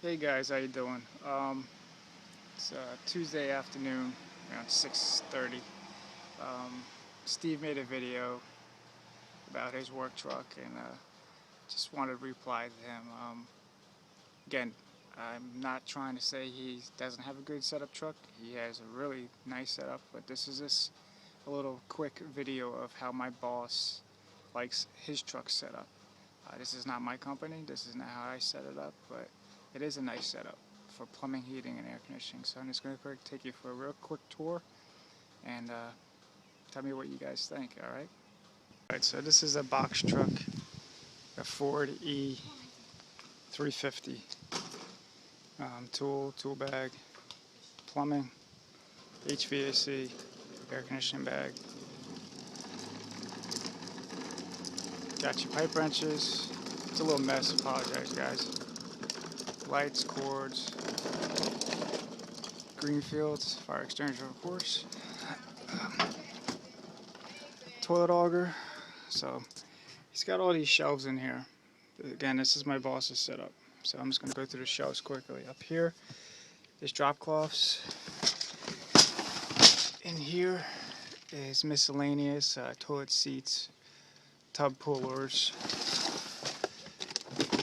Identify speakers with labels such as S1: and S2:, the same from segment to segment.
S1: Hey guys, how you doing? It's Tuesday afternoon, around 6:30. Um, Steve made a video about his work truck, and just wanted to reply to him. Again, I'm not trying to say he doesn't have a good setup truck. He has a really nice setup, but this is just a little quick video of how my boss likes his truck set up. This is not my company. This is not how I set it up, but it is a nice setup for plumbing, heating, and air conditioning. So I'm just going to take you for a real quick tour and tell me what you guys think, alright? Alright, so this is a box truck, a Ford E350. Tool bag, plumbing, HVAC, air conditioning bag. Got your pipe wrenches. It's a little mess, apologize guys. Lights, cords, Greenfields, fire extinguisher of course. Toilet auger. So he's got all these shelves in here. Again, this is my boss's setup. So I'm just going to go through the shelves quickly. Up here, there's drop cloths. In here is miscellaneous toilet seats, tub pullers.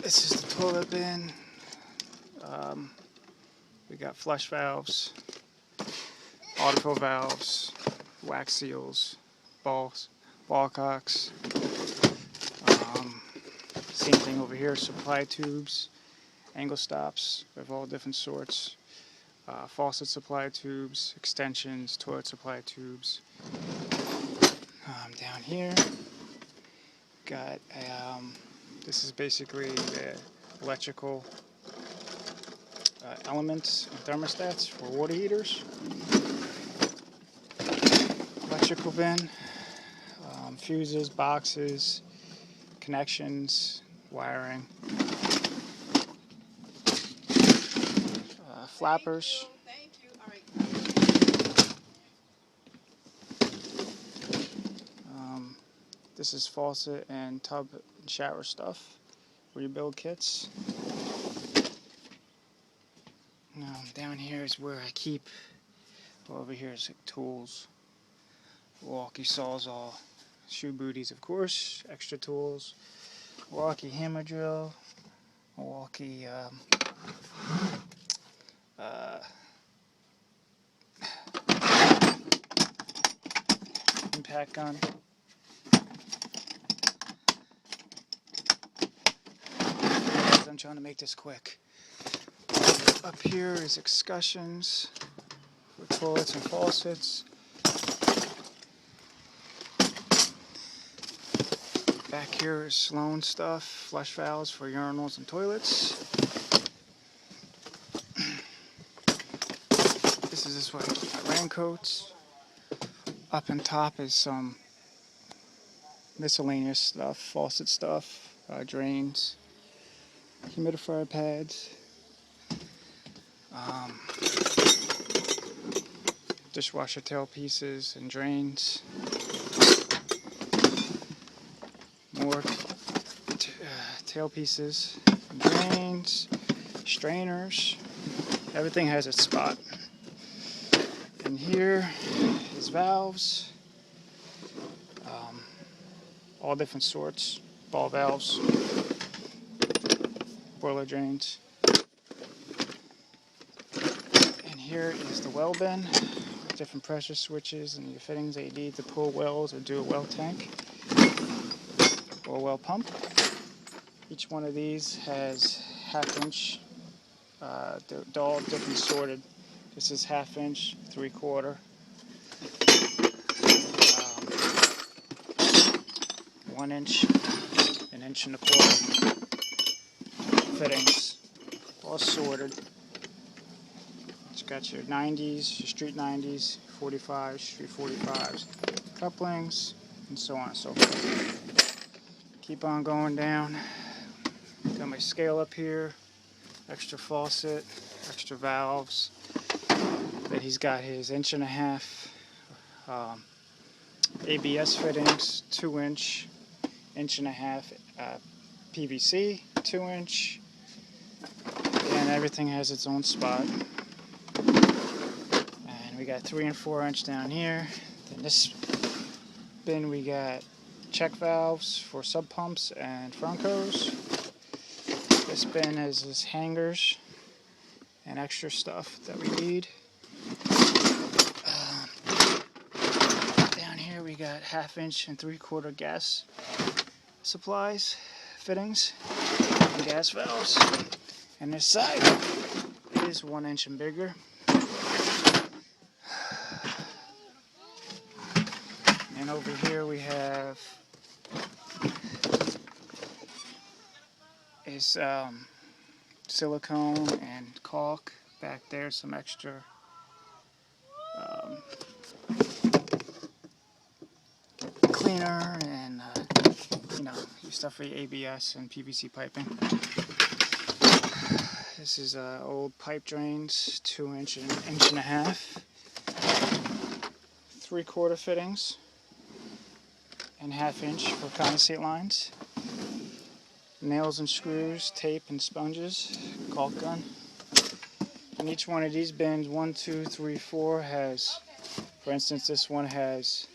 S1: This is the toilet bin. We got flush valves, autofill valves, wax seals, ball cocks. Same thing over here, supply tubes, angle stops of all different sorts, faucet supply tubes, extensions, toilet supply tubes. Down here, got this is basically the electrical elements and thermostats for water heaters. Electrical bin, fuses, boxes, connections, wiring, flappers. This is faucet and tub and shower stuff, rebuild kits. Now down here is where I keep, over here is like tools, Milwaukee Sawzall, shoe booties of course, extra tools, Milwaukee hammer drill, Milwaukee impact gun. I'm trying to make this quick. Up here is excussions for toilets and faucets. Back here is Sloan stuff, flush valves for urinals and toilets. This is where I keep my raincoats. Up on top is some miscellaneous stuff, faucet stuff, drains, humidifier pads, dishwasher tailpieces and drains, more tailpieces and drains, strainers. Everything has its spot. And here is valves, all different sorts, ball valves, boiler drains. And here is the well bin, different pressure switches and the fittings that you need to pull wells or do a well tank or well pump. Each one of these has half-inch, they're all different sorted. This is half-inch, 3/4, 1-inch, 1.25 fittings, all sorted. It's got your 90s, your street 90s, 45s, street 45s, couplings, and so on and so forth. Keep on going down. Got my scale up here, extra faucet, extra valves. Then he's got his 1.5 ABS fittings, 2-inch, 1.5 PVC, 2-inch, and everything has its own spot. And we got 3 and 4 inch down here. In this bin we got check valves for sub pumps and front hose. This bin is his hangers and extra stuff that we need. Down here we got 1/2 inch and 3/4 gas supplies, fittings, and gas valves. And this side is 1 inch and bigger. And over here we have is silicone and caulk. Back there, some extra cleaner and stuff for your ABS and PVC piping. This is old pipe drains, 2 inch and 1.5 inch, 3/4 fittings, and 1/2 inch for condensate lines. Nails and screws, tape and sponges, caulk gun. And each one of these bins, 1, 2, 3, 4, has, for instance, this one has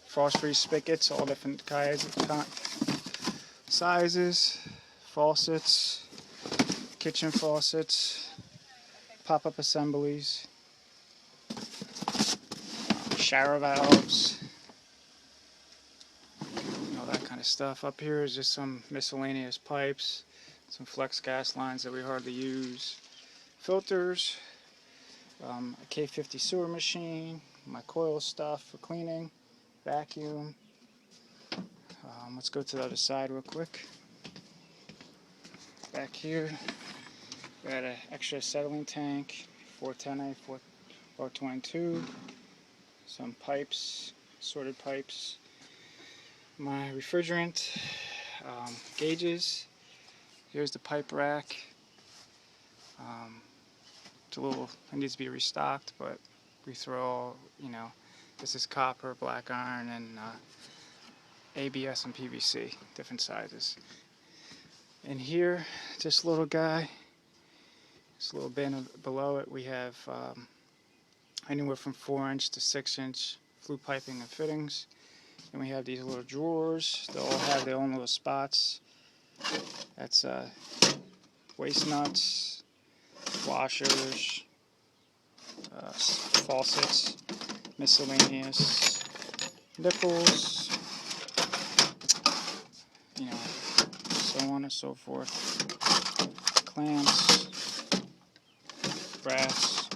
S1: frost-free spigots, all different kinds of sizes, faucets, kitchen faucets, pop-up assemblies, shower valves, all that kind of stuff. Up here is just some miscellaneous pipes, some flex gas lines that we hardly use, filters, a K50 sewer machine, my coil stuff for cleaning, vacuum. Let's go to the other side real quick. Back here, we got an extra acetylene tank, 410A, 422, some pipes, sorted pipes, my refrigerant, gauges. Here's the pipe rack. It needs to be restocked, but we throw, this is copper, black iron, and ABS and PVC, different sizes. And here, this little guy, this little bin below it, we have anywhere from 4 inch to 6 inch flue piping and fittings. And we have these little drawers. They all have their own little spots. That's waste nuts, washers, faucets, miscellaneous, nipples, so on and so forth, clamps, brass,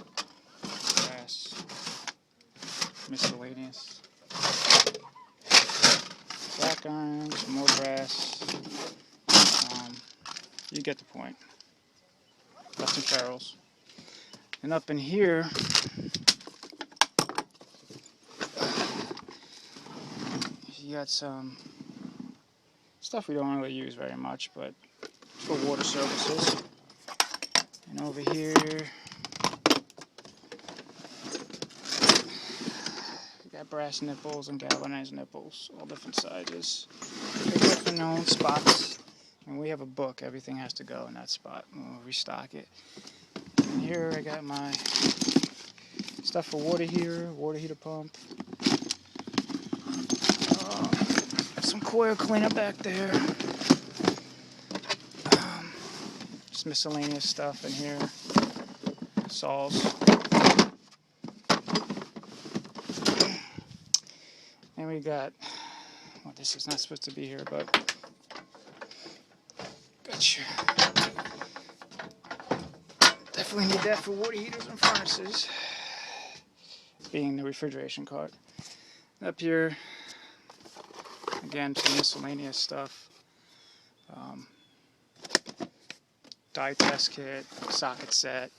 S1: miscellaneous, black iron, some more brass, you get the point, nuts and barrels. And up in here, you got some stuff we don't really use very much, but for water services. And over here, we got brass nipples and galvanized nipples, all different sizes. They're different own spots. And we have a book, everything has to go in that spot. We'll restock it. And here I got my stuff for water heater pump. Some coil cleaner back there. Just miscellaneous stuff in here. Saws. And we got, well, this is not supposed to be here, but gotcha. Definitely need that for water heaters and furnaces, being the refrigeration cart. Up here, again, some miscellaneous stuff. Dye test kit, socket set,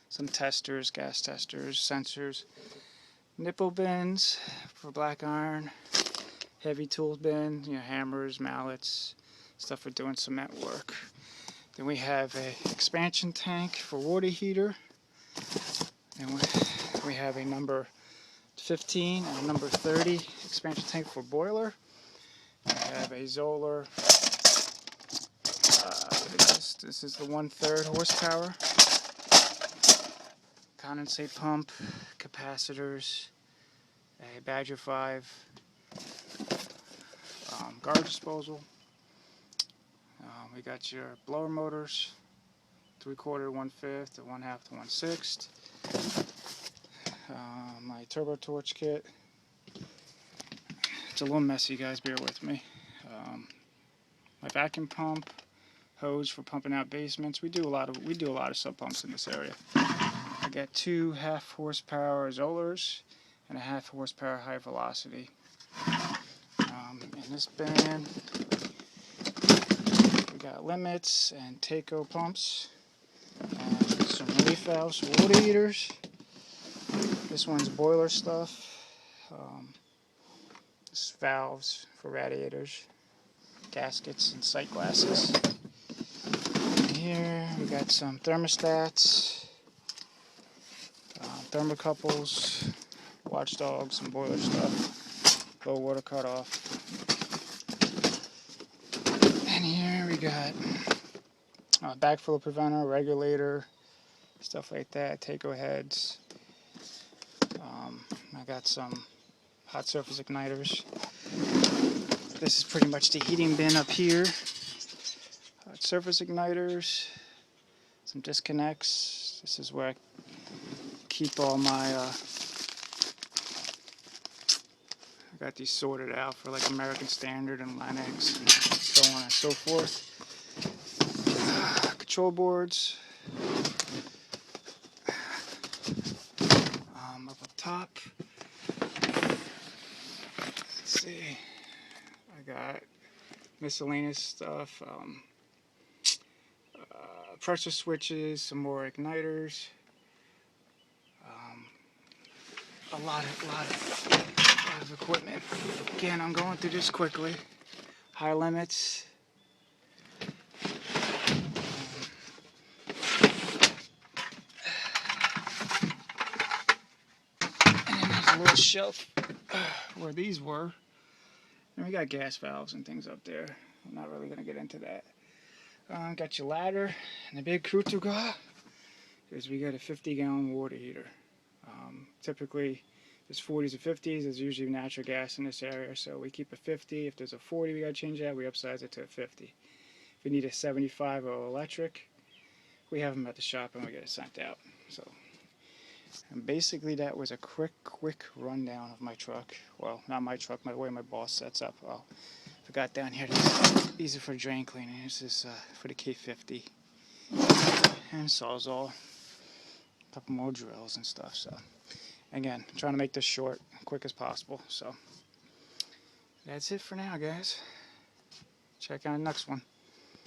S1: some testers, gas testers, sensors, nipple bins for black iron, heavy tools bin, hammers, mallets, stuff for doing cement work. Then we have a expansion tank for water heater, and we have a number 15 and a number 30 expansion tank for boiler. We have a Zoller This is the 1/3 horsepower. Condensate pump, capacitors, a Badger 5, garbage disposal. We got your blower motors, 3/4 to 1/5 to 1/2 to 1/6. My turbo torch kit. It's a little messy, guys, bear with me. My vacuum pump, hose for pumping out basements. We do a lot of sub pumps in this area. I got 2 1/2 horsepower Zollers and a 1/2 horsepower high velocity. In this bin, we got limits and Taco pumps, and some relief valves for water heaters. This one's boiler stuff. This is valves for radiators, gaskets, and sight glasses. And here we got some thermostats, thermocouples, watchdogs, and boiler stuff, low water cutoff. And here we got a backflow preventer, regulator, stuff like that, Taco heads. I got some hot surface igniters. This is pretty much the heating bin up here. Hot surface igniters, some disconnects. This is where I keep all my, I got these sorted out for like American Standard and Lennox and so on and so forth. Control boards. Up top. Let's see. I got miscellaneous stuff. Pressure switches, some more igniters. A lot of equipment. Again, I'm going through this quickly. High limits. And then there's a little shelf where these were. And we got gas valves and things up there. I'm not really going to get into that. Got your ladder, and the big crew to go is we got a 50-gallon water heater. Typically, there's 40s or 50s. There's usually natural gas in this area, so we keep a 50. If there's a 40, we got to change that. We upsize it to a 50. If we need a 75 or electric, we have them at the shop and we get it sent out. So, and basically that was a quick rundown of my truck. Well, not my truck, the way my boss sets up. Well, forgot down here, these are for drain cleaning. This is for the K50 and Sawzall. A couple more drills and stuff. So, again, I'm trying to make this short, quick as possible. So, that's it for now, guys. Check out the next one.